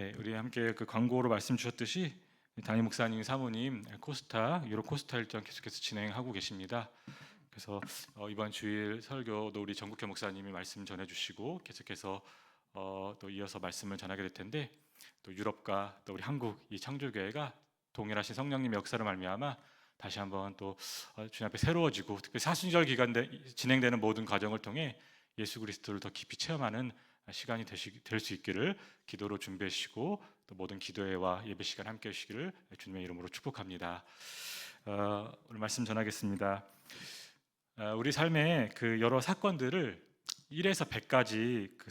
네, 우리 함께 그 광고로 말씀 주셨듯이 담임 목사님 사모님 코스타 유럽 코스타 일정 계속해서 진행하고 계십니다. 그래서 이번 주일 설교도 우리 정국회 목사님이 말씀 전해주시고 계속해서 또 이어서 말씀을 전하게 될 텐데, 또 유럽과 또 우리 한국 이 창조교회가 동일하신 성령님의 역사로 말미암아 다시 한번 또 주님 앞에 새로워지고, 특히 사순절 기간 진행되는 모든 과정을 통해 예수 그리스도를 더 깊이 체험하는 시간이 될 수 있기를 기도로 준비해 주시고, 또 모든 기도회와 예배 시간 함께 하시기를 주님의 이름으로 축복합니다. 오늘 말씀 전하겠습니다. 우리 삶의 그 여러 사건들을 1에서 100까지 그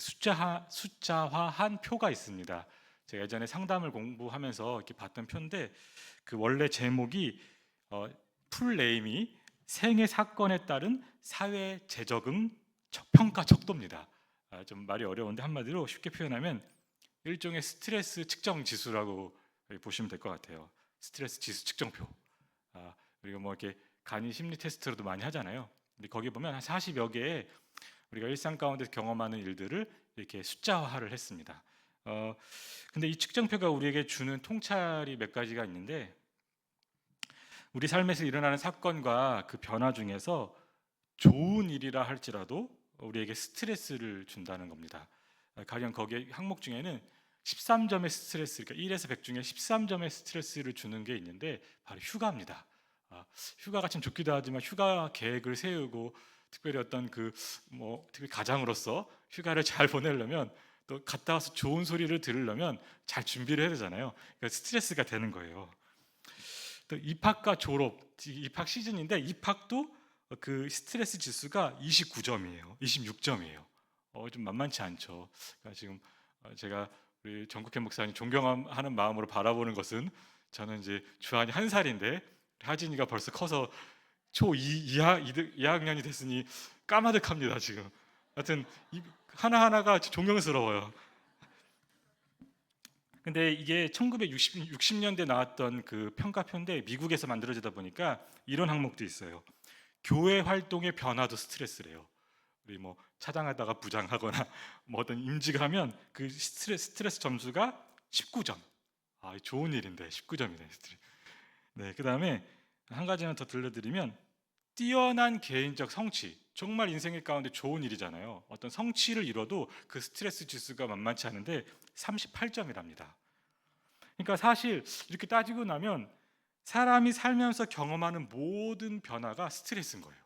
숫자화한 표가 있습니다. 제가 예전에 상담을 공부하면서 이렇게 봤던 표인데, 그 원래 제목이 풀 네임이 생애 사건에 따른 사회 재적응 평가 척도입니다. 좀 말이 어려운데 한마디로 쉽게 표현하면 일종의 스트레스 측정 지수라고 보시면 될 것 같아요. 스트레스 지수 측정표. 그리고 뭐 이렇게 간이 심리 테스트로도 많이 하잖아요. 근데 거기 보면 한 40여 개의 우리가 일상 가운데 경험하는 일들을 이렇게 숫자화를 했습니다. 근데 이 측정표가 우리에게 주는 통찰이 몇 가지가 있는데, 우리 삶에서 일어나는 사건과 그 변화 중에서 좋은 일이라 할지라도 우리에게 스트레스를 준다는 겁니다. 가령 거기에 항목 중에는 13점의 스트레스, 그러니까 1에서 100 중에 13점의 스트레스를 주는 게 있는데 바로 휴가입니다. 휴가가 참 좋기도 하지만 휴가 계획을 세우고, 특별히 어떤 특히 가장으로서 휴가를 잘 보내려면, 또 갔다 와서 좋은 소리를 들으려면 잘 준비를 해야 되잖아요. 그러니까 스트레스가 되는 거예요. 또 입학과 졸업, 입학 시즌인데 입학도 그 스트레스 지수가 29점이에요. 26점이에요. 좀 만만치 않죠. 그러니까 지금 제가 우리 정국현 목사님 존경하는 마음으로 바라보는 것은, 저는 이제 주한이 1살인데 하진이가 벌써 커서 초 2학년이 됐으니 까마득합니다 지금. 하여튼 하나하나가 존경스러워요. 근데 이게 1960년대 나왔던 그 평가표인데, 미국에서 만들어지다 보니까 이런 항목도 있어요. 교회 활동의 변화도 스트레스래요. 우리 뭐 차장하다가 부장하거나 뭐 어떤 임직을 하면 그 스트레스 점수가 19점. 좋은 일인데 19점이네. 네, 그다음에 한 가지는 더 들려드리면, 뛰어난 개인적 성취, 정말 인생의 가운데 좋은 일이잖아요. 어떤 성취를 이뤄도 그 스트레스 지수가 만만치 않은데 38점이랍니다. 그러니까 사실 이렇게 따지고 나면 사람이 살면서 경험하는 모든 변화가 스트레스인 거예요.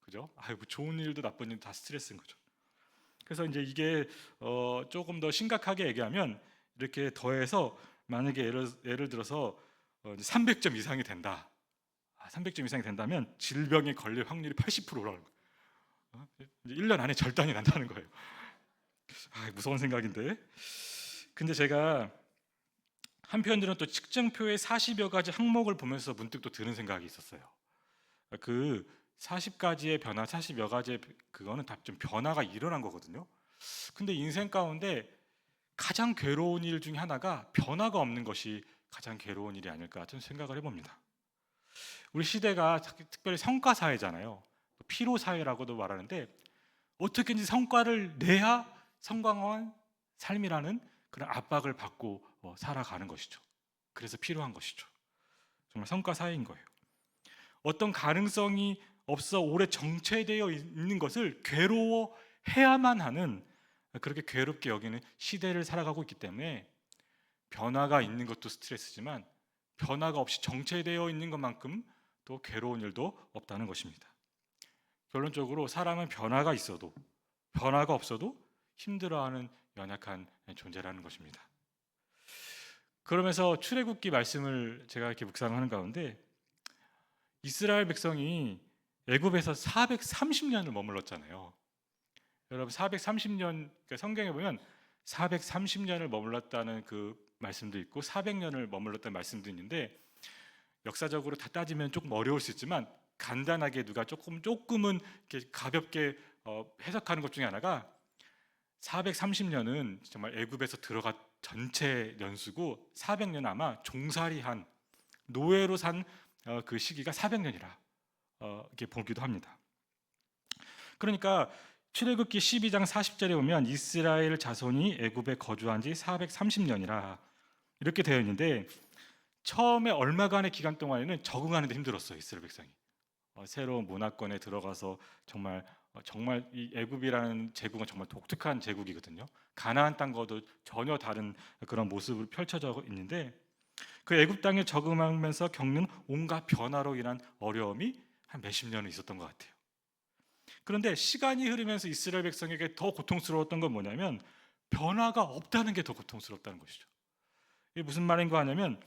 그죠? 아이고, 좋은 일도 나쁜 일도 다 스트레스인 거죠. 그래서 이제 이게 조금 더 심각하게 얘기하면, 이렇게 더해서 만약에 예를 들어서 300점 이상이 된다. 300점 이상이 된다면 질병에 걸릴 확률이 80% 올라가는 거예요. 이제 1년 안에 절단이 난다는 거예요. 무서운 생각인데. 근데 제가 한편으로는 또 측정표의 40여 가지 항목을 보면서 문득 또 드는 생각이 있었어요. 그 40가지의 변화, 40여 가지의 그거는 다 좀 변화가 일어난 거거든요. 근데 인생 가운데 가장 괴로운 일 중에 하나가 변화가 없는 것이 가장 괴로운 일이 아닐까 같은 생각을 해봅니다. 우리 시대가 특별히 성과 사회잖아요. 피로 사회라고도 말하는데, 어떻게든지 성과를 내야 성공한 삶이라는 그런 압박을 받고 살아가는 것이죠. 그래서 필요한 것이죠. 정말 성과 사회인 거예요. 어떤 가능성이 없어 오래 정체되어 있는 것을 괴로워해야만 하는, 그렇게 괴롭게 여기는 시대를 살아가고 있기 때문에, 변화가 있는 것도 스트레스지만 변화가 없이 정체되어 있는 것만큼 또 괴로운 일도 없다는 것입니다. 결론적으로 사람은 변화가 있어도 변화가 없어도 힘들어하는 연약한 존재라는 것입니다. 그러면서 출애굽기 말씀을 제가 이렇게 묵상하는 가운데, 이스라엘 백성이 애굽에서 430년을 머물렀잖아요. 여러분, 430년, 그러니까 성경에 보면 430년을 머물렀다는 그 말씀도 있고 400년을 머물렀다는 말씀도 있는데, 역사적으로 다 따지면 조금 어려울 수 있지만 간단하게 누가 조금은 이렇게 가볍게 해석하는 것 중에 하나가, 430년은 정말 애굽에서 들어가 전체 연수고, 400년 아마 종살이한 노예로 산 그 시기가 400년이라 이렇게 보기도 합니다. 그러니까 출애굽기 12장 40절에 보면 이스라엘 자손이 애굽에 거주한 지 430년이라 이렇게 되어 있는데, 처음에 얼마간의 기간 동안에는 적응하는 데 힘들었어요. 이스라엘 백성이 새로운 문화권에 들어가서 정말 이 애굽이라는 제국은 정말 독특한 제국이거든요. 가나안 땅과도 전혀 다른 그런 모습을 펼쳐져 있는데, 그 애굽 땅에 적응하면서 겪는 온갖 변화로 인한 어려움이 한 몇십 년은 있었던 것 같아요. 그런데 시간이 흐르면서 이스라엘 백성에게 더 고통스러웠던 건 뭐냐면, 변화가 없다는 게 더 고통스럽다는 것이죠. 이게 무슨 말인가 하냐면,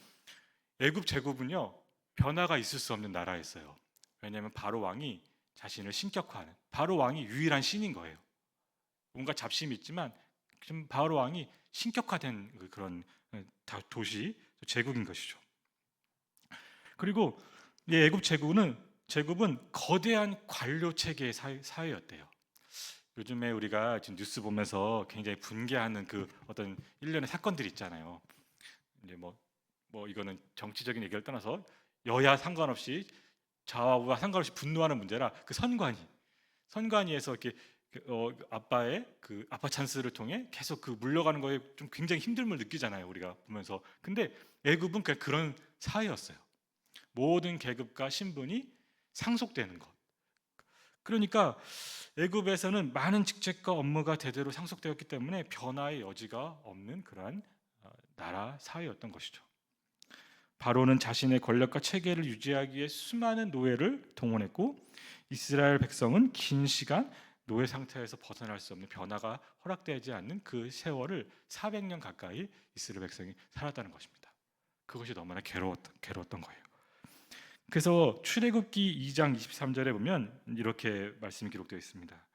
애굽 제국은요, 변화가 있을 수 없는 나라였어요. 왜냐하면 바로 왕이 자신을 신격화하는, 바로 왕이 유일한 신인 거예요. 온갖 잡심이 있지만 지금 바로 왕이 신격화된 그런 도시 제국인 것이죠. 그리고 이 애굽 제국은 거대한 관료 체계의 사회였대요. 요즘에 우리가 지금 뉴스 보면서 굉장히 분개하는 그 어떤 일련의 사건들이 있잖아요. 이제 이거는 정치적인 얘기를 떠나서 여야 상관없이, 좌와 우와 상관없이 분노하는 문제라, 그 선관위에서 이렇게 아빠의 그 아빠 찬스를 통해 계속 그 물려가는 거에 좀 굉장히 힘듦을 느끼잖아요, 우리가 보면서. 근데 애굽은 그냥 그런 사회였어요. 모든 계급과 신분이 상속되는 것. 그러니까 애굽에서는 많은 직책과 업무가 대대로 상속되었기 때문에 변화의 여지가 없는 그러한 나라 사회였던 것이죠. 바로는 자신의 권력과 체계를 유지하기 위해 수많은 노예를 동원했고, 이스라엘 백성은 긴 시간 노예 상태에서 벗어날 수 없는, 변화가 허락되지 않는 그 세월을 400년 가까이 이스라엘 백성이 살았다는 것입니다. 그것이 너무나 괴로웠던 거예요. 그래서 출애굽기 2장 23절에 보면 이렇게 말씀이 기록되어 있습니다.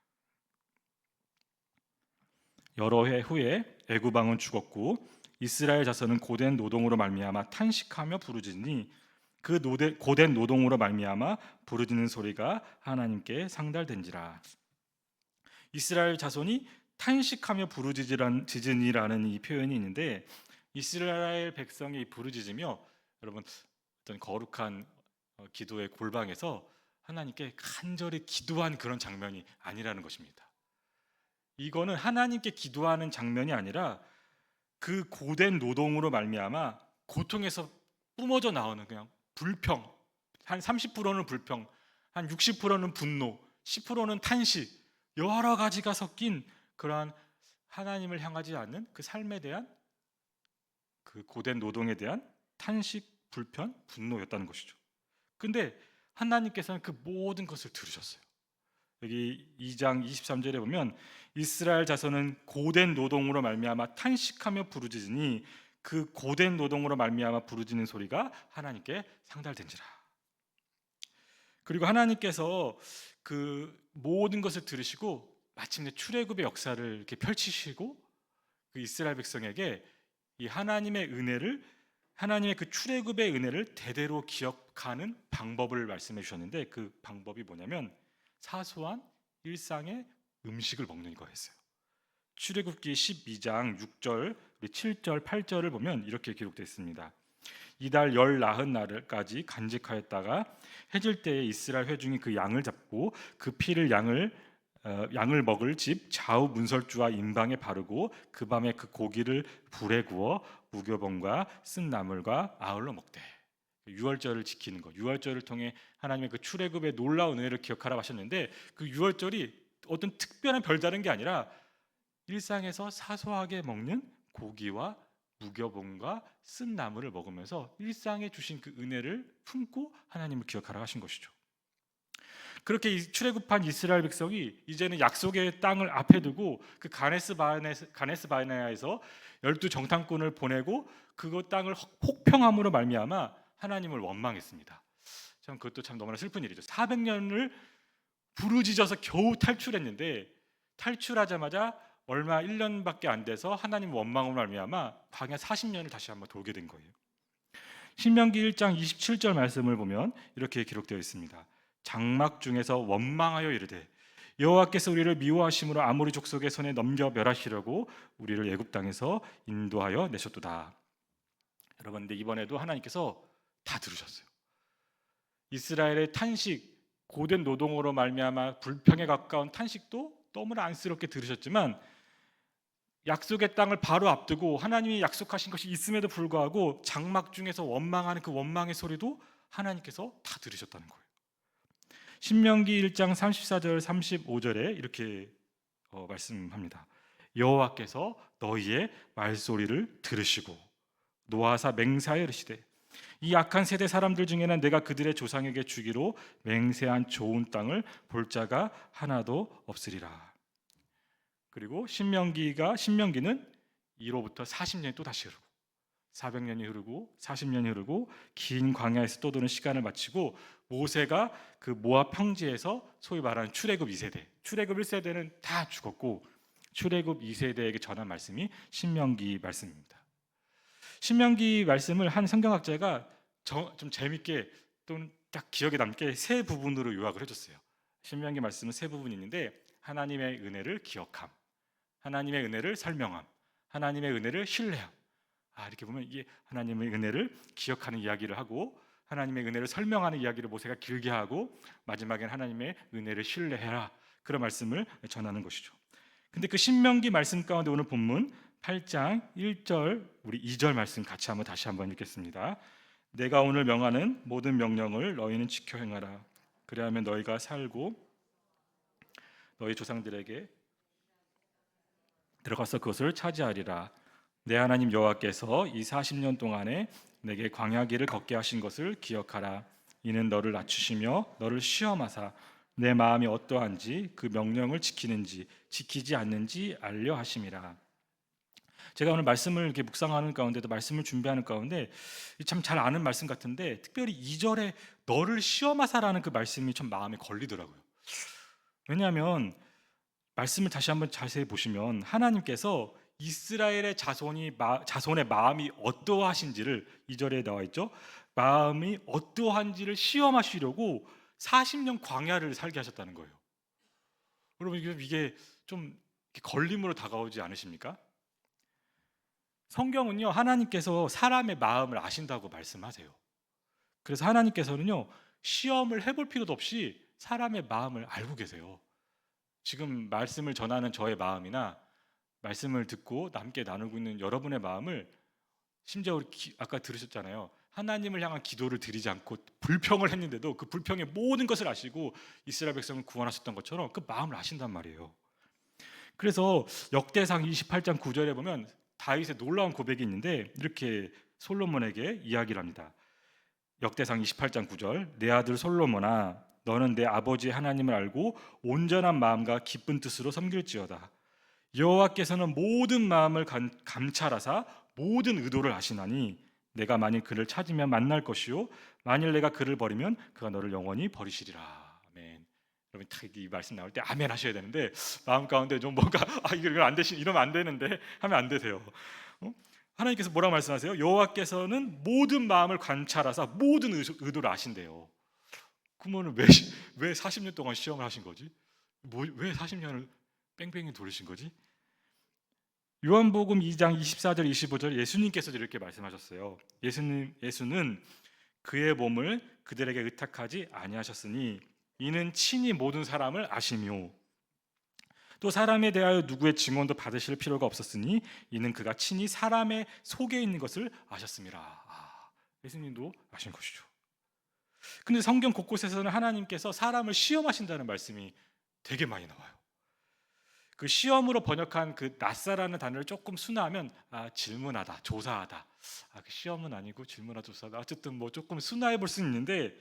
여러 해 후에 애굽 왕은 죽었고 이스라엘 자손은 고된 노동으로 말미암아 탄식하며 부르짖으니 그 고된 노동으로 말미암아 부르짖는 소리가 하나님께 상달된지라. 이스라엘 자손이 탄식하며 부르짖으니라는 이 표현이 있는데, 이스라엘 백성이 부르짖으며, 여러분, 어떤 거룩한 기도의 골방에서 하나님께 간절히 기도한 그런 장면이 아니라는 것입니다. 이거는 하나님께 기도하는 장면이 아니라 그 고된 노동으로 말미암아 고통에서 뿜어져 나오는 그냥 불평, 한 30%는 불평, 한 60%는 분노, 10%는 탄식, 여러 가지가 섞인 그러한 하나님을 향하지 않는 그 삶에 대한, 그 고된 노동에 대한 탄식, 불편, 분노였다는 것이죠. 근데 하나님께서는 그 모든 것을 들으셨어요. 여기 2장 23절에 보면 이스라엘 자손은 고된 노동으로 말미암아 탄식하며 부르짖으니 그 고된 노동으로 말미암아 부르짖는 소리가 하나님께 상달된지라. 그리고 하나님께서 그 모든 것을 들으시고 마침내 출애굽의 역사를 이렇게 펼치시고, 그 이스라엘 백성에게 이 하나님의 그 출애굽의 은혜를 대대로 기억하는 방법을 말씀해 주셨는데, 그 방법이 뭐냐면 사소한 일상의 음식을 먹는 거였어요. 출애굽기 12장 6절, 7절, 8절을 보면 이렇게 기록되어 있습니다. 이달 열 나흔 날까지 간직하였다가 해질 때에 이스라엘 회중이 그 양을 잡고 그 피를 양을 먹을 집 좌우 문설주와 임방에 바르고 그 밤에 그 고기를 불에 구워 무교병과 쓴 나물과 아울러 먹되. 유월절을 지키는 것, 유월절을 통해 하나님의 그 출애굽의 놀라운 은혜를 기억하라 하셨는데, 그 유월절이 어떤 특별한 별다른 게 아니라 일상에서 사소하게 먹는 고기와 무교병과 쓴 나물을 먹으면서 일상에 주신 그 은혜를 품고 하나님을 기억하라 하신 것이죠. 그렇게 출애굽한 이스라엘 백성이 이제는 약속의 땅을 앞에 두고 그 가네스 바네아에서 12정탐꾼을 보내고 그 땅을 혹평함으로 말미암아 하나님을 원망했습니다. 참 그것도 참 너무나 슬픈 일이죠. 400년을 부르짖어서 겨우 탈출했는데, 탈출하자마자 얼마 1년밖에 안 돼서 하나님 원망으로 말미암아 광야 40년을 다시 한번 돌게 된 거예요. 신명기 1장 27절 말씀을 보면 이렇게 기록되어 있습니다. 장막 중에서 원망하여 이르되 여호와께서 우리를 미워하심으로 아모리 족속의 손에 넘겨 멸하시려고 우리를 애굽 땅에서 인도하여 내셨도다. 여러분, 근데 이번에도 하나님께서 다 들으셨어요. 이스라엘의 탄식, 고된 노동으로 말미암아 불평에 가까운 탄식도 너무나 안쓰럽게 들으셨지만 약속의 땅을 바로 앞두고 하나님이 약속하신 것이 있음에도 불구하고 장막 중에서 원망하는 그 원망의 소리도 하나님께서 다 들으셨다는 거예요. 신명기 1장 34절 35절에 이렇게 말씀합니다. 여호와께서 너희의 말소리를 들으시고 노하사 맹세하여 이르시되 이 악한 세대 사람들 중에는 내가 그들의 조상에게 주기로 맹세한 좋은 땅을 볼 자가 하나도 없으리라. 그리고 신명기는 이로부터 40년이 또 다시 흐르고 400년이 흐르고 40년이 흐르고 긴 광야에서 또 도는 시간을 마치고 모세가 그 모압 평지에서 소위 말하는 출애굽 2세대, 출애굽 1세대는 다 죽었고 출애굽 2세대에게 전한 말씀이 신명기 말씀입니다. 신명기 말씀을 한 성경학자가 좀 재밌게 또는 딱 기억에 남게 세 부분으로 요약을 해줬어요. 신명기 말씀은 세 부분이 있는데 하나님의 은혜를 기억함, 하나님의 은혜를 설명함, 하나님의 은혜를 신뢰함. 이렇게 보면 이게 하나님의 은혜를 기억하는 이야기를 하고 하나님의 은혜를 설명하는 이야기를 모세가 길게 하고 마지막엔 하나님의 은혜를 신뢰해라, 그런 말씀을 전하는 것이죠. 근데 그 신명기 말씀 가운데 오늘 본문 8장 1절 우리 2절 말씀 같이 다시 한번 읽겠습니다. 내가 오늘 명하는 모든 명령을 너희는 지켜 행하라. 그리하면 너희가 살고 너희 조상들에게 들어가서 그것을 차지하리라. 내 하나님 여호와께서 이 40년 동안에 내게 광야길을 걷게 하신 것을 기억하라. 이는 너를 낮추시며 너를 시험하사 내 마음이 어떠한지 그 명령을 지키는지 지키지 않는지 알려 하심이라. 제가 오늘 말씀을 이렇게 묵상하는 가운데도 말씀을 준비하는 가운데 참 잘 아는 말씀 같은데 특별히 2절에 너를 시험하사라는 그 말씀이 좀 마음에 걸리더라고요. 왜냐하면 말씀을 다시 한번 자세히 보시면 하나님께서 이스라엘의 자손의 마음이 어떠하신지를 2절에 나와 있죠. 마음이 어떠한지를 시험하시려고 40년 광야를 살게 하셨다는 거예요. 여러분 이게 좀 걸림으로 다가오지 않으십니까? 성경은요 하나님께서 사람의 마음을 아신다고 말씀하세요. 그래서 하나님께서는요 시험을 해볼 필요도 없이 사람의 마음을 알고 계세요. 지금 말씀을 전하는 저의 마음이나 말씀을 듣고 남께 나누고 있는 여러분의 마음을 심지어 아까 들으셨잖아요. 하나님을 향한 기도를 드리지 않고 불평을 했는데도 그 불평의 모든 것을 아시고 이스라엘 백성을 구원하셨던 것처럼 그 마음을 아신단 말이에요. 그래서 역대상 28장 9절에 보면 다윗의 놀라운 고백이 있는데 이렇게 솔로몬에게 이야기를 합니다. 역대상 28장 9절 내 아들 솔로몬아 너는 내 아버지 하나님을 알고 온전한 마음과 기쁜 뜻으로 섬길지어다. 여호와께서는 모든 마음을 감찰하사 모든 의도를 아시나니 내가 만일 그를 찾으면 만날 것이요 만일 내가 그를 버리면 그가 너를 영원히 버리시리라. 아멘. 여러분 이 말씀 나올 때 아멘 하셔야 되는데 마음 가운데 좀 뭔가 이거 안 되시 이러면 안 되는데 하면 안 되세요. 하나님께서 뭐라고 말씀하세요? 여호와께서는 모든 마음을 관찰하사 모든 의도를 아신대요. 그러면 왜 40년 동안 시험을 하신 거지? 왜 40년을 뺑뺑이 돌리신 거지? 요한복음 2장 24절 25절 예수님께서 이렇게 말씀하셨어요. 예수는 그의 몸을 그들에게 의탁하지 아니하셨으니 이는 친히 모든 사람을 아시며 또 사람에 대하여 누구의 증언도 받으실 필요가 없었으니 이는 그가 친히 사람의 속에 있는 것을 아셨습니다. 예수님도 아신 것이죠. 근데 성경 곳곳에서는 하나님께서 사람을 시험하신다는 말씀이 되게 많이 나와요. 그 시험으로 번역한 그 낫사라는 단어를 조금 순화하면 질문하다, 조사하다. 그 시험은 아니고 질문하다, 조사하다. 어쨌든 뭐 조금 순화해 볼 수는 있는데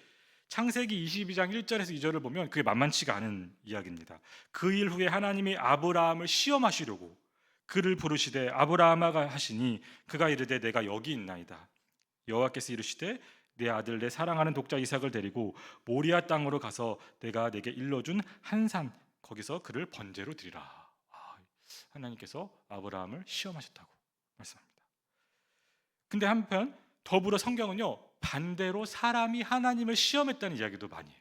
창세기 22장 1절에서 2절을 보면 그게 만만치가 않은 이야기입니다. 그 일 후에 하나님이 아브라함을 시험하시려고 그를 부르시되 아브라함아 하시니 그가 이르되 내가 여기 있나이다. 여호와께서 이르시되 내 아들 내 사랑하는 독자 이삭을 데리고 모리아 땅으로 가서 내가 내게 일러준 한 산 거기서 그를 번제로 드리라. 하나님께서 아브라함을 시험하셨다고 말씀합니다. 근데 한편 더불어 성경은요 반대로 사람이 하나님을 시험했다는 이야기도 많이 해요.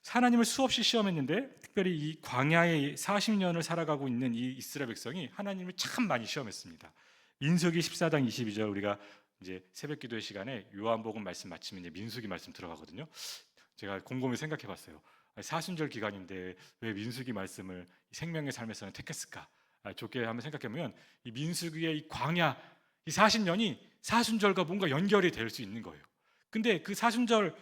하나님을 수없이 시험했는데 특별히 이 광야에 40년을 살아가고 있는 이 이스라엘 백성이 하나님을 참 많이 시험했습니다. 민수기 14장 22절 우리가 이제 새벽기도의 시간에 요한복음 말씀 마치면 이제 민수기 말씀 들어가거든요. 제가 곰곰이 생각해봤어요. 사순절 기간인데 왜 민수기 말씀을 생명의 삶에서는 택했을까? 좋게 한번 생각해보면 이 민수기의 이 광야 이 40년이 사순절과 뭔가 연결이 될 수 있는 거예요. 근데 그 사순절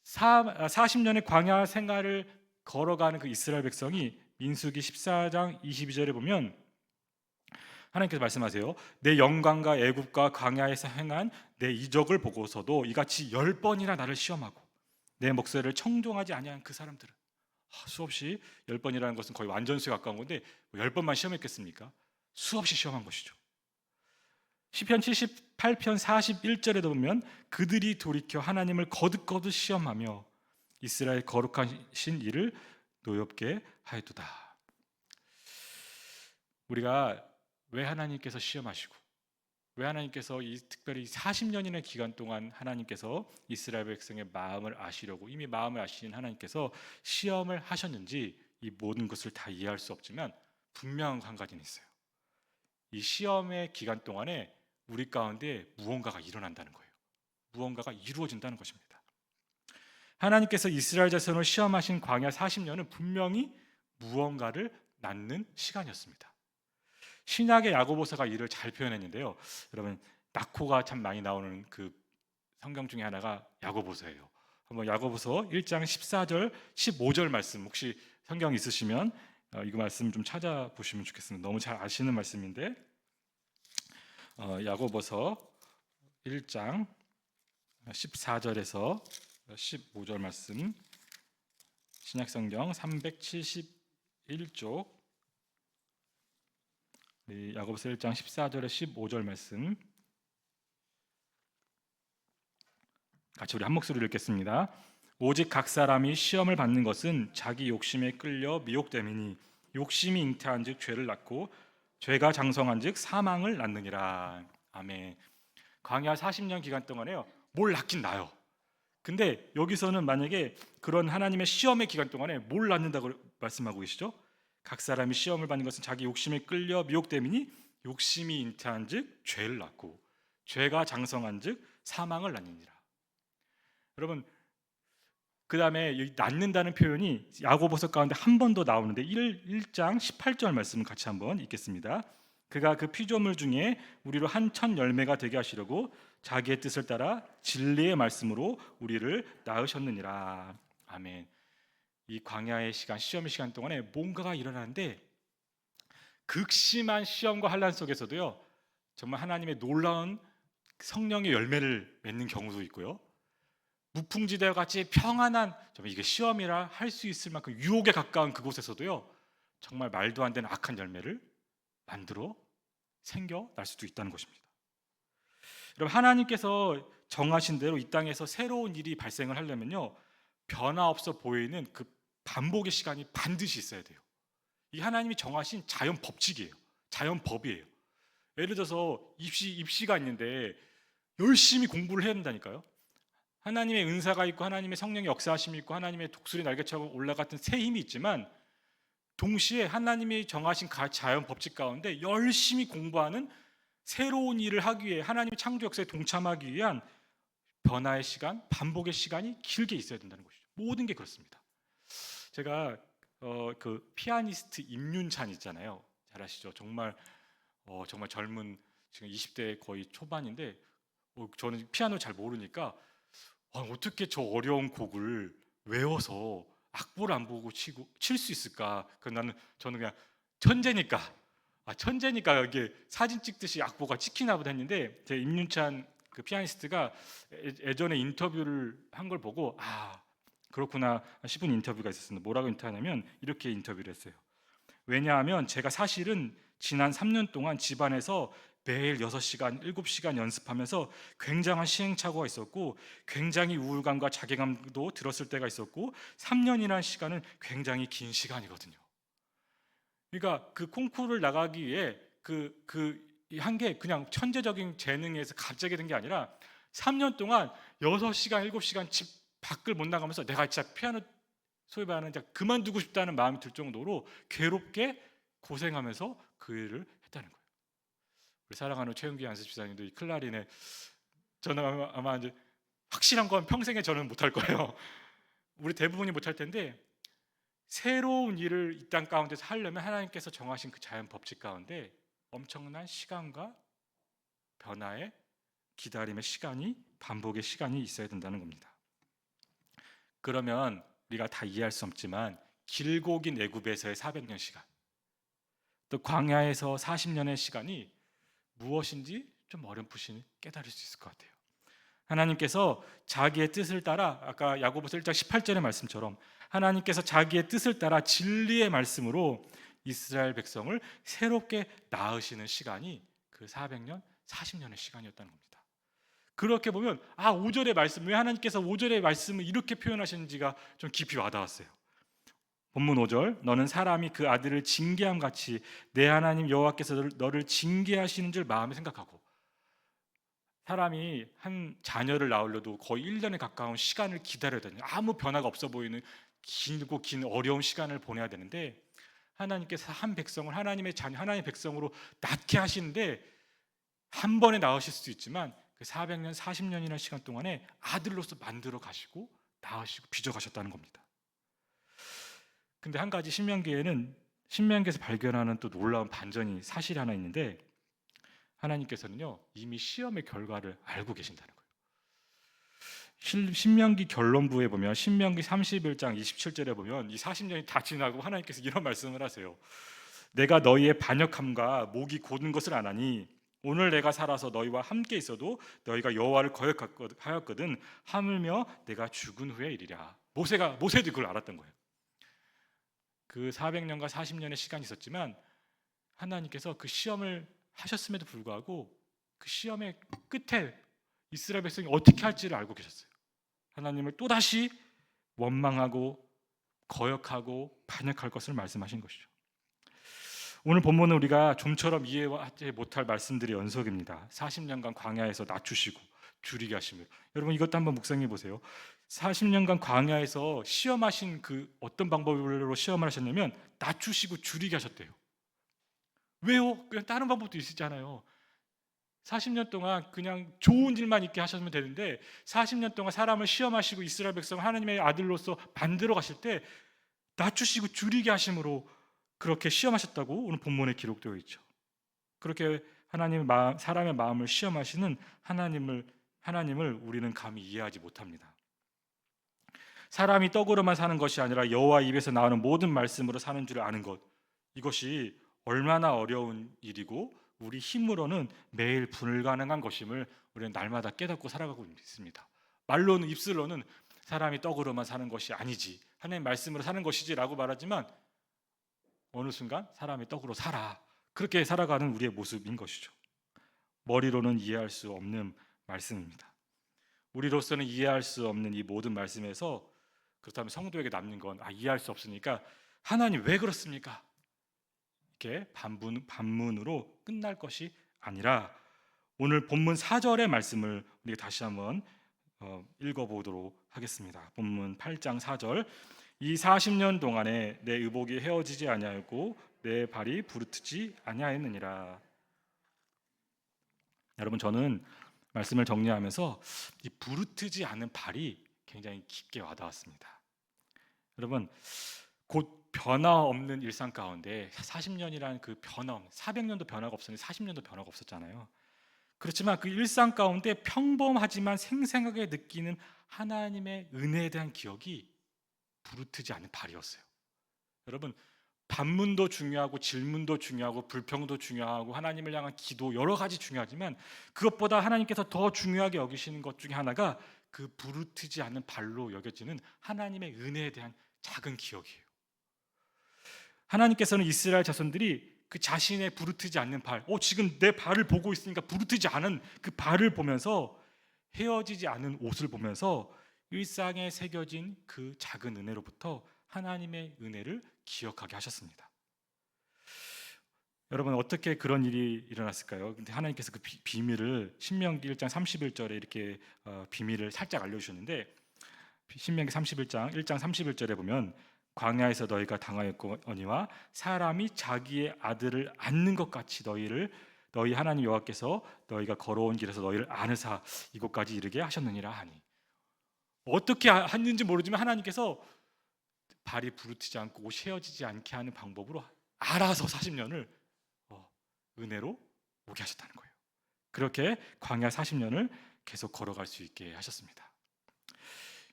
40년의 광야 생활을 걸어가는 그 이스라엘 백성이 민수기 14장 22절에 보면 하나님께서 말씀하세요. 내 영광과 애굽과 광야에서 행한 내 이적을 보고서도 이같이 10번이나 나를 시험하고 내 목소리를 청종하지 아니한 그 사람들은 수없이 10번이라는 것은 거의 완전수에 가까운 건데 10번만 시험했겠습니까? 수없이 시험한 것이죠. 시편 78편 41절에도 보면 그들이 돌이켜 하나님을 거듭거듭 시험하며 이스라엘 거룩하신 이를 노엽게 하였도다. 우리가 왜 하나님께서 시험하시고 왜 하나님께서 이 특별히 40년이나 기간 동안 하나님께서 이스라엘 백성의 마음을 아시려고 이미 마음을 아시는 하나님께서 시험을 하셨는지 이 모든 것을 다 이해할 수 없지만 분명한 한 가지는 있어요. 이 시험의 기간 동안에 우리 가운데 무언가가 일어난다는 거예요. 무언가가 이루어진다는 것입니다. 하나님께서 이스라엘 자손을 시험하신 광야 40년은 분명히 무언가를 낳는 시간이었습니다. 신약의 야고보서가 이를 잘 표현했는데요. 여러분 낙호가 참 많이 나오는 그 성경 중에 하나가 야고보서예요. 한번 야고보서 1장 14절 15절 말씀 혹시 성경 있으시면 이거 말씀 좀 찾아보시면 좋겠습니다. 너무 잘 아시는 말씀인데 야고보서 1장 14절에서 15절 말씀 신약성경 371쪽 야고보서 1장 14절에 15절 말씀 같이 우리 한 목소리로 읽겠습니다. 오직 각 사람이 시험을 받는 것은 자기 욕심에 끌려 미혹됨이니 욕심이 잉태한즉 죄를 낳고 죄가 장성한즉 사망을 낳느니라. 아멘. 광야 40년 기간 동안에요. 뭘 낳긴 낳아요. 근데 여기서는 만약에 그런 하나님의 시험의 기간 동안에 뭘 낳는다고 말씀하고 계시죠? 각 사람이 시험을 받는 것은 자기 욕심에 끌려 미혹됨이니 욕심이 잉태한즉 죄를 낳고 죄가 장성한즉 사망을 낳느니라. 여러분 그 다음에 낳는다는 표현이 야고보서 가운데 한 번 더 나오는데 1장 18절 말씀을 같이 한번 읽겠습니다. 그가 그 피조물 중에 우리로 한 천 열매가 되게 하시려고 자기의 뜻을 따라 진리의 말씀으로 우리를 낳으셨느니라. 아멘. 이 광야의 시간, 시험의 시간 동안에 뭔가가 일어나는데 극심한 시험과 환난 속에서도요 정말 하나님의 놀라운 성령의 열매를 맺는 경우도 있고요. 무풍지대와 같이 평안한 정말 이게 시험이라 할 수 있을 만큼 유혹에 가까운 그곳에서도요 정말 말도 안 되는 악한 열매를 만들어 생겨날 수도 있다는 것입니다. 여러분 하나님께서 정하신 대로 이 땅에서 새로운 일이 발생을 하려면요 변화 없어 보이는 그 반복의 시간이 반드시 있어야 돼요. 이 하나님이 정하신 자연 법칙이에요. 자연 법이에요. 예를 들어서 입시가 있는데 열심히 공부를 해야 된다니까요. 하나님의 은사가 있고 하나님의 성령의 역사하심이 있고 하나님의 독수리 날개처럼 올라갔던 새 힘이 있지만 동시에 하나님이 정하신 자연 법칙 가운데 열심히 공부하는 새로운 일을 하기 위해 하나님의 창조 역사에 동참하기 위한 변화의 시간, 반복의 시간이 길게 있어야 된다는 것이죠. 모든 게 그렇습니다. 제가 그 피아니스트 임윤찬 있잖아요. 잘 아시죠? 정말 젊은 지금 20대 거의 초반인데 저는 피아노 잘 모르니까 어떻게 저 어려운 곡을 외워서 악보를 안 보고 칠 수 있을까? 저는 그냥 천재니까 이게 사진 찍듯이 악보가 찍히나 보다 했는데 제 임윤찬 그 피아니스트가 예전에 인터뷰를 한 걸 보고 그렇구나 싶은 인터뷰가 있었습니다. 뭐라고 인터뷰하냐면 이렇게 인터뷰를 했어요. 왜냐하면 제가 사실은 지난 3년 동안 집안에서 매일 6시간, 7시간 연습하면서 굉장한 시행착오가 있었고 굉장히 우울감과 자괴감도 들었을 때가 있었고 3년이라는 시간은 굉장히 긴 시간이거든요. 그러니까 그 콩쿠르를 나가기 위해 한 게 그냥 천재적인 재능에서 갑자기 된 게 아니라 3년 동안 6시간, 7시간 집 밖을 못 나가면서 내가 진짜 피아노 소위 말하는 그만두고 싶다는 마음이 들 정도로 괴롭게 고생하면서 그 일을 했다는 거예요. 우리 사랑하는 최은기 연습지사님도 이 클라리넷 저는 아마 이제 확실한 건 평생에 저는 못할 거예요. 우리 대부분이 못할 텐데 새로운 일을 이 땅 가운데서 하려면 하나님께서 정하신 그 자연 법칙 가운데 엄청난 시간과 변화의 기다림의 시간이, 반복의 시간이 있어야 된다는 겁니다. 그러면 우리가 다 이해할 수 없지만 길고 긴 애굽에서의 400년 시간, 또 광야에서 40년의 시간이 무엇인지 좀 어렴풋이 깨달을 수 있을 것 같아요. 하나님께서 자기의 뜻을 따라, 아까 야고보서 1장 18절의 말씀처럼 하나님께서 자기의 뜻을 따라 진리의 말씀으로 이스라엘 백성을 새롭게 낳으시는 시간이 그 400년, 40년의 시간이었다는 겁니다. 그렇게 보면 5절의 말씀, 왜 하나님께서 5절의 말씀을 이렇게 표현하시는지가 좀 깊이 와닿았어요. 본문 5절, 너는 사람이 그 아들을 징계함 같이 내 하나님 여호와께서 너를 징계하시는 줄 마음에 생각하고, 사람이 한 자녀를 낳으려도 거의 1년에 가까운 시간을 기다려야 되는, 아무 변화가 없어 보이는 길고 긴 어려운 시간을 보내야 되는데, 하나님께서 한 백성을 하나님의 자녀, 하나님의 백성으로 낳게 하시는데 한 번에 낳으실 수도 있지만 그 400년, 40년이라는 시간 동안에 아들로서 만들어 가시고 낳으시고 빚어 가셨다는 겁니다. 근데 한 가지 신명기에서 발견하는 또 놀라운 반전이 사실이 하나 있는데, 하나님께서는요 이미 시험의 결과를 알고 계신다는 거예요. 신명기 결론부에 보면 신명기 31장 27절에 보면 이 40년이 다 지나고 하나님께서 이런 말씀을 하세요. 내가 너희의 반역함과 목이 고든 것을 아나니 오늘 내가 살아서 너희와 함께 있어도 너희가 여호와를 거역하였거든 하물며 내가 죽은 후에 이리라. 모세도 그걸 알았던 거예요. 그 400년과 40년의 시간이 있었지만 하나님께서 그 시험을 하셨음에도 불구하고 그 시험의 끝에 이스라엘 백성이 어떻게 할지를 알고 계셨어요. 하나님을 또다시 원망하고 거역하고 반역할 것을 말씀하신 것이죠. 오늘 본문은 우리가 좀처럼 이해하지 못할 말씀들의 연속입니다. 40년간 광야에서 낮추시고 줄이게 하시며, 여러분 이것도 한번 묵상해 보세요. 40년간 광야에서 시험하신 그 어떤 방법으로 시험을 하셨냐면 낮추시고 줄이게 하셨대요. 왜요? 그냥 다른 방법도 있었잖아요. 40년 동안 그냥 좋은 일만 있게 하셨으면 되는데 40년 동안 사람을 시험하시고 이스라엘 백성 하나님의 아들로서 만들어 가실 때 낮추시고 줄이게 하심으로 그렇게 시험하셨다고 오늘 본문에 기록되어 있죠. 그렇게 사람의 마음을 시험하시는 하나님을 우리는 감히 이해하지 못합니다. 사람이 떡으로만 사는 것이 아니라 여호와 입에서 나오는 모든 말씀으로 사는 줄 아는 것, 이것이 얼마나 어려운 일이고 우리 힘으로는 매일 불가능한 것임을 우리는 날마다 깨닫고 살아가고 있습니다. 말로는, 입술로는 사람이 떡으로만 사는 것이 아니지, 하나님 말씀으로 사는 것이지라고 말하지만 어느 순간 사람이 떡으로 살아, 그렇게 살아가는 우리의 모습인 것이죠. 머리로는 이해할 수 없는 말씀입니다. 우리로서는 이해할 수 없는 이 모든 말씀에서, 그렇다면 성도에게 남는 건 이해할 수 없으니까 하나님 왜 그렇습니까? 이렇게 반문으로 끝날 것이 아니라 오늘 본문 4절의 말씀을 우리가 다시 한번 읽어보도록 하겠습니다. 본문 8장 4절, 이 40년 동안에 내 의복이 헤어지지 아니하였고 내 발이 부르트지 아니하였느니라. 여러분, 저는 말씀을 정리하면서 이 부르트지 않은 발이 굉장히 깊게 와닿았습니다. 여러분, 곧 변화 없는 일상 가운데 40년이라는 그 변화 없는, 400년도 변화가 없었는데 40년도 변화가 없었잖아요. 그렇지만 그 일상 가운데 평범하지만 생생하게 느끼는 하나님의 은혜에 대한 기억이 부르트지 않은 발이었어요. 여러분, 반문도 중요하고 질문도 중요하고 불평도 중요하고 하나님을 향한 기도, 여러 가지 중요하지만 그것보다 하나님께서 더 중요하게 여기시는 것 중에 하나가 그 부르트지 않는 발로 여겨지는 하나님의 은혜에 대한 작은 기억이에요. 하나님께서는 이스라엘 자손들이 그 자신의 부르트지 않는 발, 지금 내 발을 보고 있으니까 부르트지 않은 그 발을 보면서, 헤어지지 않은 옷을 보면서 일상에 새겨진 그 작은 은혜로부터 하나님의 은혜를 기억하게 하셨습니다. 여러분, 어떻게 그런 일이 일어났을까요? 근데 하나님께서 그 비밀을 신명기 1장 31절에 이렇게 비밀을 살짝 알려주셨는데, 신명기 1장 31절에 보면 광야에서 너희가 당하였거니와 사람이 자기의 아들을 안는 것 같이 너희 하나님 여호와께서 너희가 걸어온 길에서 너희를 안으사 이곳까지 이르게 하셨느니라 하니. 어떻게 했는지 모르지만 하나님께서 발이 부르트지 않고 옷이 헤어지지 않게 하는 방법으로 알아서 40년을 은혜로 오게 하셨다는 거예요. 그렇게 광야 40년을 계속 걸어갈 수 있게 하셨습니다.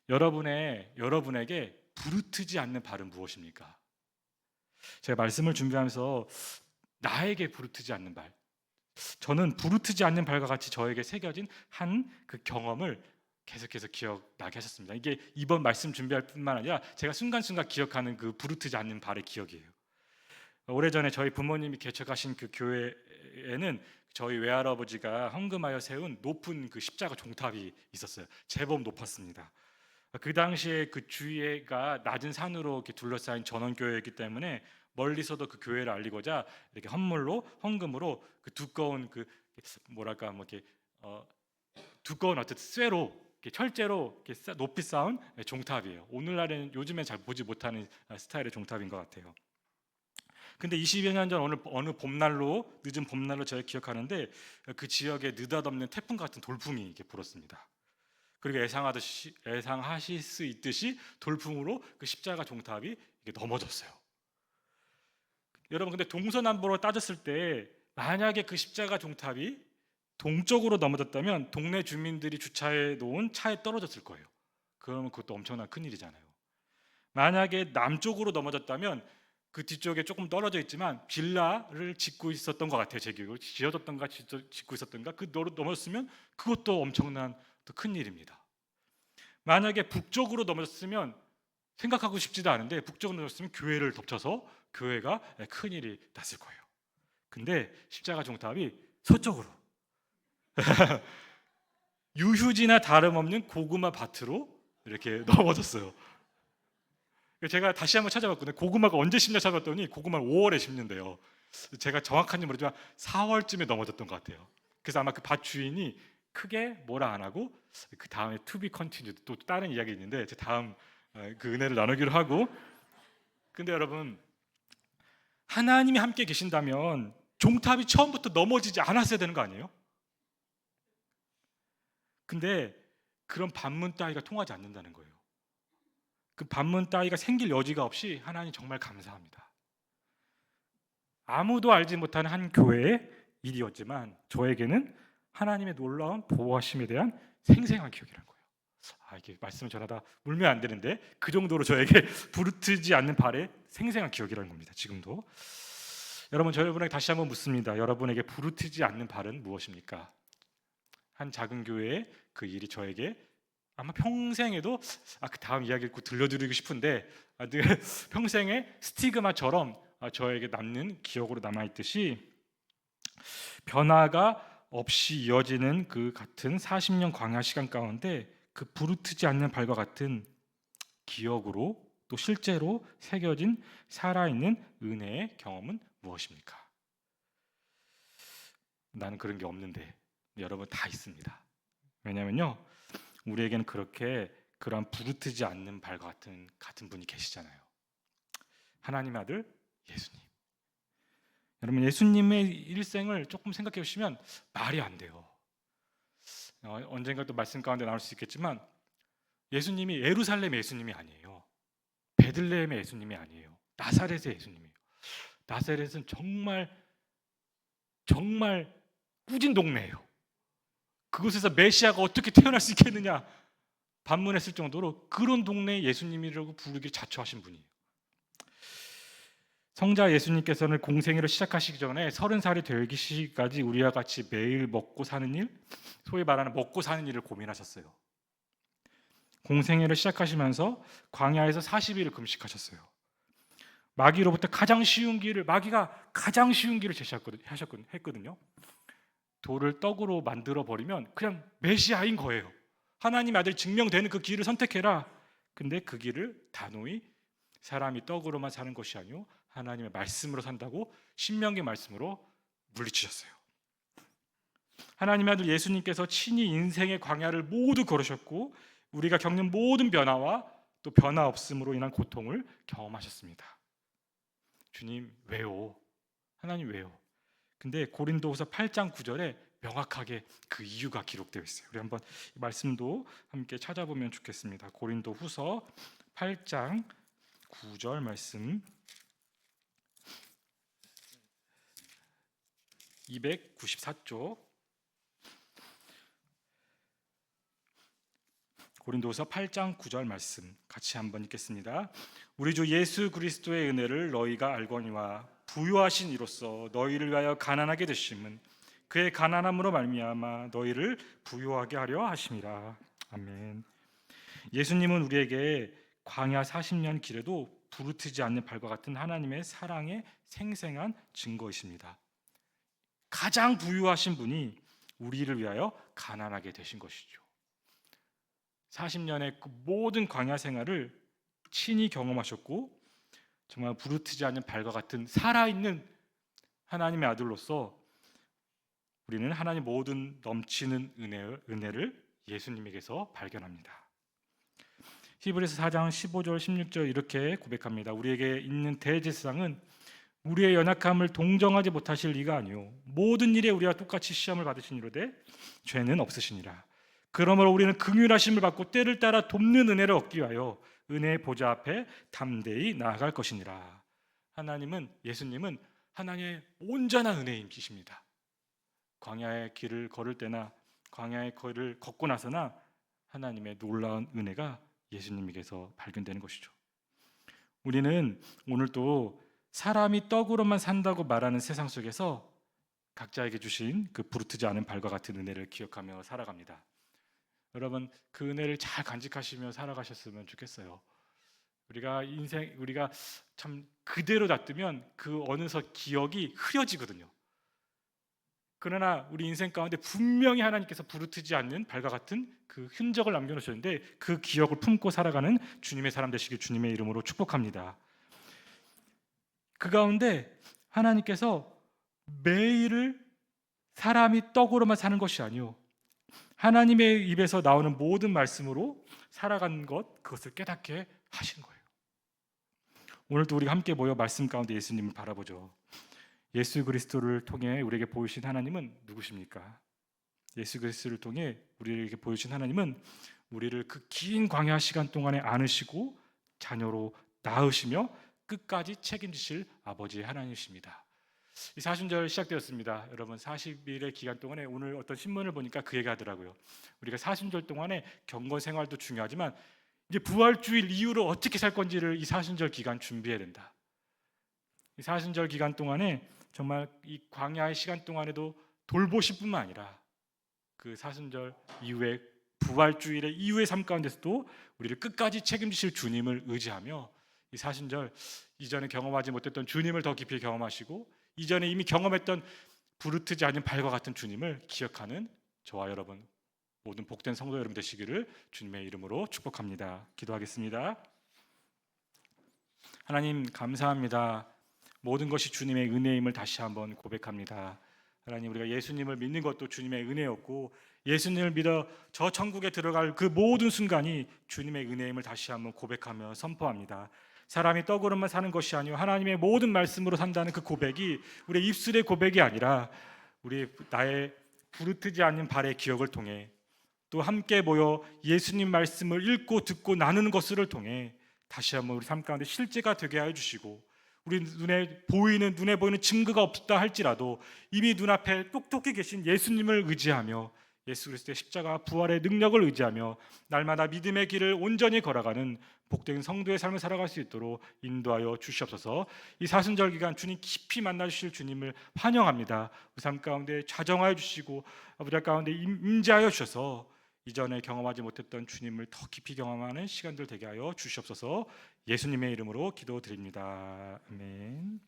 여러분에게 부르트지 않는 발은 무엇입니까? 제가 말씀을 준비하면서 나에게 부르트지 않는 발, 저는 부르트지 않는 발과 같이 저에게 새겨진 한 그 경험을 계속해서 기억나게 하셨습니다. 이게 이번 말씀 준비할 뿐만 아니라 제가 순간순간 기억하는 그 부르트지 않는 발의 기억이에요. 오래전에 저희 부모님이 개척하신 그 교회에는 저희 외할아버지가 헌금하여 세운 높은 그 십자가 종탑이 있었어요. 제법 높았습니다. 그 당시에 그 주위가 낮은 산으로 이렇게 둘러싸인 전원교회이기 때문에 멀리서도 그 교회를 알리고자 이렇게 헌금으로 그 두꺼운 그 뭐랄까 뭐 이렇게 두꺼운 어쨌든 쇠로 이렇게 철제로 이렇게 높이 쌓은 종탑이에요. 오늘날에는 요즘에 잘 보지 못하는 스타일의 종탑인 것 같아요. 근데 20여 년 전 어느 늦은 봄날로 제가 기억하는데 그 지역에 느닷없는 태풍 같은 돌풍이 이렇게 불었습니다. 그리고 예상하실 수 있듯이 돌풍으로 그 십자가 종탑이 이게 넘어졌어요. 여러분, 근데 동서남북으로 따졌을 때 만약에 그 십자가 종탑이 동쪽으로 넘어졌다면 동네 주민들이 주차해 놓은 차에 떨어졌을 거예요. 그러면 그것도 엄청난 큰일이잖아요. 만약에 남쪽으로 넘어졌다면 그 뒤쪽에 조금 떨어져 있지만 빌라를 짓고 있었던 것 같아요. 제 기억으로 지어졌던가 짓고 있었던가 그 넘어졌으면 그것도 엄청난 또 큰일입니다. 만약에 북쪽으로 넘어졌으면 생각하고 싶지도 않은데 북쪽으로 넘어졌으면 교회를 덮쳐서 교회가 큰일이 났을 거예요. 근데 십자가 종탑이 서쪽으로 유휴지나 다름없는 고구마 밭으로 이렇게 넘어졌어요. 제가 다시 한번 찾아봤거든요. 고구마가 언제 심냐 찾아봤더니 고구마를 5월에 심는데요. 제가 정확한지 모르지만 4월쯤에 넘어졌던 것 같아요. 그래서 아마 그 밭 주인이 크게 뭐라 안 하고 그 다음에 to be continued 또 다른 이야기 있는데 제 다음 그 은혜를 나누기로 하고. 근데 여러분, 하나님이 함께 계신다면 종탑이 처음부터 넘어지지 않았어야 되는 거 아니에요? 근데 그런 반문 따위가 통하지 않는다는 거예요. 그 반문 따위가 생길 여지가 없이 하나님 정말 감사합니다. 아무도 알지 못하는 한 교회의 일이었지만 저에게는 하나님의 놀라운 보호하심에 대한 생생한 기억이라는 거예요. 이게 말씀을 전하다 울면 안 되는데 그 정도로 저에게 부르트지 않는 발의 생생한 기억이라는 겁니다. 지금도. 여러분, 여러분에게 다시 한번 묻습니다. 여러분에게 부르트지 않는 발은 무엇입니까? 한 작은 교회의 그 일이 저에게 아마 평생에도 그 다음 이야기 읽고 들려드리고 싶은데 평생의 스티그마처럼 저에게 남는 기억으로 남아있듯이 변화가 없이 이어지는 그 같은 40년 광야 시간 가운데 그 부르트지 않는 발과 같은 기억으로 또 실제로 새겨진 살아있는 은혜의 경험은 무엇입니까? 나는 그런 게 없는데 여러분 다 있습니다. 왜냐면요, 우리에게는 그러한 부르트지 않는 발과 같은 분이 계시잖아요. 하나님의 아들 예수님. 여러분, 예수님의 일생을 조금 생각해 보시면 말이 안 돼요. 언젠가 또 말씀 가운데 나올 수 있겠지만 예수님이 예루살렘의 예수님이 아니에요. 베들레헴의 예수님이 아니에요. 나사렛의 예수님이에요. 나사렛은 정말 꾸진 동네예요. 그곳에서 메시아가 어떻게 태어날 수 있겠느냐 반문했을 정도로 그런 동네의 예수님이라고 부르기 자초하신 분이에요. 성자 예수님께서는 공생애를 시작하시기 전에 30살이 되기 시기까지 우리와 같이 매일 먹고 사는 일, 소위 말하는 먹고 사는 일을 고민하셨어요. 공생애를 시작하시면서 광야에서 40일을 금식하셨어요. 마귀가 가장 쉬운 길을 제시했거든요. 돌을 떡으로 만들어 버리면 그냥 메시아인 거예요. 하나님 아들 증명되는 그 길을 선택해라. 근데 그 길을 단호히 사람이 떡으로만 사는 것이 아니요 하나님의 말씀으로 산다고 신명기 말씀으로 물리치셨어요. 하나님의 아들 예수님께서 친히 인생의 광야를 모두 걸으셨고 우리가 겪는 모든 변화와 또 변화 없음으로 인한 고통을 경험하셨습니다. 주님 왜요? 하나님 왜요? 근데 고린도후서 8장 9절에 명확하게 그 이유가 기록되어 있어요. 우리 한번 이 말씀도 함께 찾아보면 좋겠습니다. 고린도후서 8장 9절 말씀 294쪽 고린도서 8장 9절 말씀 같이 한번 읽겠습니다. 우리 주 예수 그리스도의 은혜를 너희가 알거니와 부요하신 이로써 너희를 위하여 가난하게 되심은 그의 가난함으로 말미암아 너희를 부요하게 하려 하심이라. 아멘. 예수님은 우리에게 광야 40년 길에도 부르트지 않는 발과 같은 하나님의 사랑의 생생한 증거이십니다. 가장 부유하신 분이 우리를 위하여 가난하게 되신 것이죠. 40년의 그 모든 광야 생활을 친히 경험하셨고 정말 부르트지 않는 발과 같은 살아있는 하나님의 아들로서 우리는 하나님 모든 넘치는 은혜를 예수님에게서 발견합니다. 히브리서 4장 15절 16절 이렇게 고백합니다. 우리에게 있는 대제사장은 우리의 연약함을 동정하지 못하실 리가 아니요 모든 일에 우리와 똑같이 시험을 받으시니로되 죄는 없으시니라. 그러므로 우리는 긍휼하심을 받고 때를 따라 돕는 은혜를 얻기 위하여 은혜의 보좌 앞에 담대히 나아갈 것이니라. 예수님은 하나님의 온전한 은혜이십니다. 광야의 길을 걸을 때나 광야의 길을 걷고 나서나 하나님의 놀라운 은혜가 예수님에게서 발견되는 것이죠. 우리는 오늘도 사람이 떡으로만 산다고 말하는 세상 속에서 각자에게 주신 그 부르트지 않은 발과 같은 은혜를 기억하며 살아갑니다. 여러분 그 은혜를 잘 간직하시며 살아가셨으면 좋겠어요. 우리가 참 그대로 놔두면 그 어느새 기억이 흐려지거든요. 그러나 우리 인생 가운데 분명히 하나님께서 부르트지 않는 발과 같은 그 흔적을 남겨놓으셨는데 그 기억을 품고 살아가는 주님의 사람 되시길 주님의 이름으로 축복합니다. 그 가운데 하나님께서 매일을 사람이 떡으로만 사는 것이 아니요 하나님의 입에서 나오는 모든 말씀으로 살아가는 그것을 깨닫게 하신 거예요. 오늘도 우리가 함께 모여 말씀 가운데 예수님을 바라보죠. 예수 그리스도를 통해 우리에게 보이신 하나님은 누구십니까? 예수 그리스도를 통해 우리에게 보이신 하나님은 우리를 그 긴 광야 시간 동안에 안으시고 자녀로 낳으시며 끝까지 책임지실 아버지 하나님이십니다. 이 사순절 시작되었습니다. 여러분 40일의 기간 동안에 오늘 어떤 신문을 보니까 그 얘기 하더라고요. 우리가 사순절 동안에 경건 생활도 중요하지만 이제 부활주일 이후로 어떻게 살 건지를 이 사순절 기간 준비해야 된다. 이 사순절 기간 동안에 정말 이 광야의 시간 동안에도 돌보시뿐만 아니라 그 사순절 이후에 부활주일의 이후의 삶 가운데서도 우리를 끝까지 책임지실 주님을 의지하며 이 사순절 이전에 경험하지 못했던 주님을 더 깊이 경험하시고 이전에 이미 경험했던 부르트지 않은 발과 같은 주님을 기억하는 저와 여러분 모든 복된 성도 여러분 되시기를 주님의 이름으로 축복합니다. 기도하겠습니다. 하나님 감사합니다. 모든 것이 주님의 은혜임을 다시 한번 고백합니다. 하나님 우리가 예수님을 믿는 것도 주님의 은혜였고 예수님을 믿어 저 천국에 들어갈 그 모든 순간이 주님의 은혜임을 다시 한번 고백하며 선포합니다. 사람이 떡으로만 사는 것이 아니요 하나님의 모든 말씀으로 산다는 그 고백이 우리의 입술의 고백이 아니라 나의 부르트지 않는 발의 기억을 통해 또 함께 모여 예수님 말씀을 읽고 듣고 나누는 것을 통해 다시 한번 우리 삶 가운데 실제가 되게 하여 주시고 우리 눈에 보이는 증거가 없다 할지라도 이미 눈앞에 똑똑히 계신 예수님을 의지하며 예수 그리스도의 십자가 부활의 능력을 의지하며 날마다 믿음의 길을 온전히 걸어가는 복된 성도의 삶을 살아갈 수 있도록 인도하여 주시옵소서. 이 사순절 기간 주님 깊이 만나 주실 주님을 환영합니다. 우리 삶 가운데 좌정하여 주시고 우리 가운데 임재하여 주셔서 이전에 경험하지 못했던 주님을 더 깊이 경험하는 시간들 되게 하여 주시옵소서. 예수님의 이름으로 기도드립니다. 아멘.